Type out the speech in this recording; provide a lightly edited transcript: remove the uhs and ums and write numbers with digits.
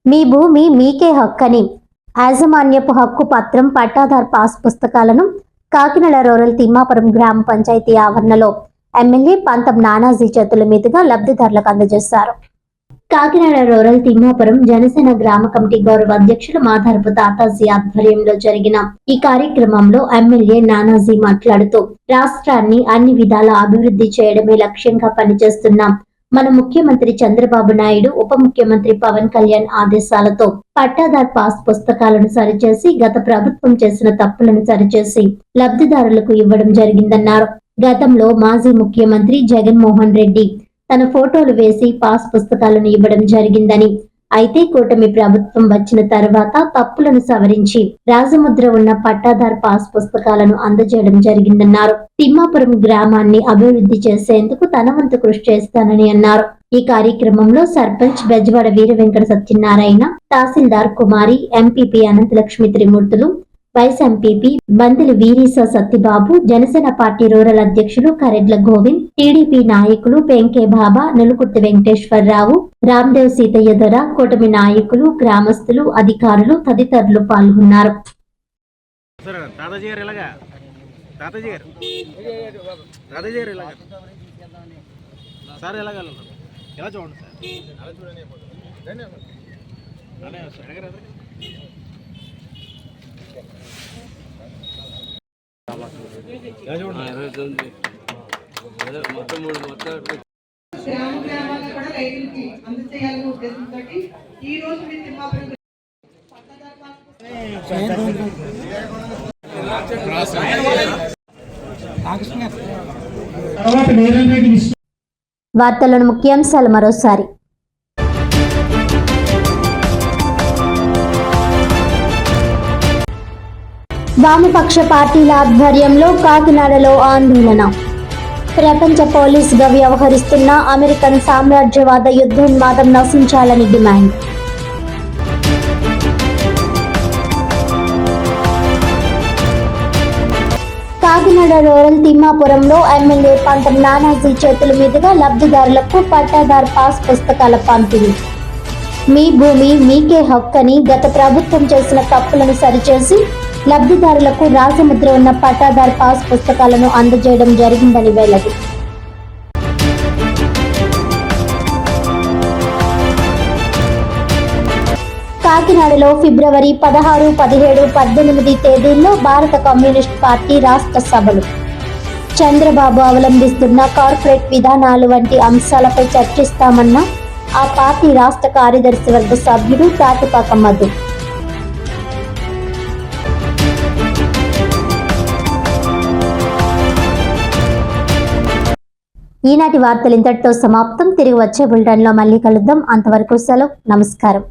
మీ భూమి మీకే హక్కని యాజమాన్యపు హక్కు పత్రం పట్టాదార్ పాస్ పుస్తకాలను కాకినాడ రూరల్ తిమ్మాపురం గ్రామ పంచాయతీ ఆవరణలో ఎమ్మెల్యే పంతం నానాజీ చేతుల మీదుగా లబ్ధిదారులకు అందజేశారు. కాకినాడ రూరల్ తిమ్మాపురం జనసేన గ్రామ కమిటీ గౌరవ అధ్యక్షులు మాధారపు తాతాజీ ఆధ్వర్యంలో జరిగిన ఈ కార్యక్రమంలో ఎమ్మెల్యే నానాజీ మాట్లాడుతూ రాష్ట్రాన్ని అన్ని విధాల అభివృద్ధి చేయడమే లక్ష్యంగా పనిచేస్తున్నాం. మన ముఖ్యమంత్రి చంద్రబాబు నాయుడు, ఉప ముఖ్యమంత్రి పవన్ కళ్యాణ్ ఆదేశాలతో పట్టాదార్ పాస్ పుస్తకాలను సరిచేసి గత ప్రభుత్వం చేసిన తప్పులను సరిచేసి లబ్ధిదారులకు ఇవ్వడం జరిగిందన్నారు. గతంలో మాజీ ముఖ్యమంత్రి జగన్మోహన్ రెడ్డి తన ఫోటోలు వేసి పాస్ పుస్తకాలను ఇవ్వడం జరిగిందని, అయితే కూటమి ప్రభుత్వం వచ్చిన తర్వాత తప్పులను సవరించి రాజముద్ర ఉన్న పట్టాదార్ పాస్ పుస్తకాలను అందజేయడం జరిగిందన్నారు. తిమ్మాపురం గ్రామాన్ని అభివృద్ధి చేసేందుకు తన వంతు కృషి చేస్తానని అన్నారు. ఈ కార్యక్రమంలో sarpanch Bejawada Veera Venkata Satyanarayana, tahsildar Kumari, MPP Ananthalakshmi Trimurthulu, vice MPP Bandili Veerisa Satyababu, Janasena party rural అధ్యక్షులు కరెడ్ల గోవింద్, టీడీపీ నాయకులు పెంకే బాబా, నులుకుర్తి వెంకటేశ్వరరావు, రామ్దేవ్ సీతయ్య దొర, కూటమి నాయకులు, గ్రామస్తులు, అధికారులు తదితరులు పాల్గొన్నారు. వార్తలను ముఖ్యాంశాలు మరోసారి. వామపక్ష పార్టీల ఆధ్వర్యంలో కాకినాడలో ఆందోళన. ప్రపంచ పోలీసుగా వ్యవహరిస్తున్న అమెరికన్ సామ్రాజ్యవాద యుద్ధోన్మాదం నశించాలని డిమాండ్. కాకినాడ రూరల్ తిమ్మాపురంలో ఎమ్మెల్యే పంతం నానాజీ చేతుల మీదుగా లబ్ధిదారులకు పట్టాదార్ పాస్ పుస్తకాల పంపిణీ. మీ భూమి మీకే హక్కని గత ప్రభుత్వం చేసిన తప్పులను సరిచేసి లబ్ధిదారులకు రాజముద్ర ఉన్న పట్టాదార్ పాస్ పుస్తకాలను అందజేయడం జరిగిందని వెల్లడి. కాకినాడలో ఫిబ్రవరి 16, 17, 18 తేదీల్లో భారత కమ్యూనిస్ట్ పార్టీ రాష్ట్ర సభలు. చంద్రబాబు అవలంబిస్తున్న కార్పొరేట్ విధానాలు వంటి అంశాలపై చర్చిస్తామన్న ఆ పార్టీ రాష్ట్ర కార్యదర్శి వర్గ సభ్యుడు తాటిపాక మధు. ఈనాటి వార్తలు ఇంతటితో సమాప్తం. తిరిగి వచ్చే బులెటిన్లో మళ్ళీ కలుద్దాం. అంతవరకు సెలవు. నమస్కారం.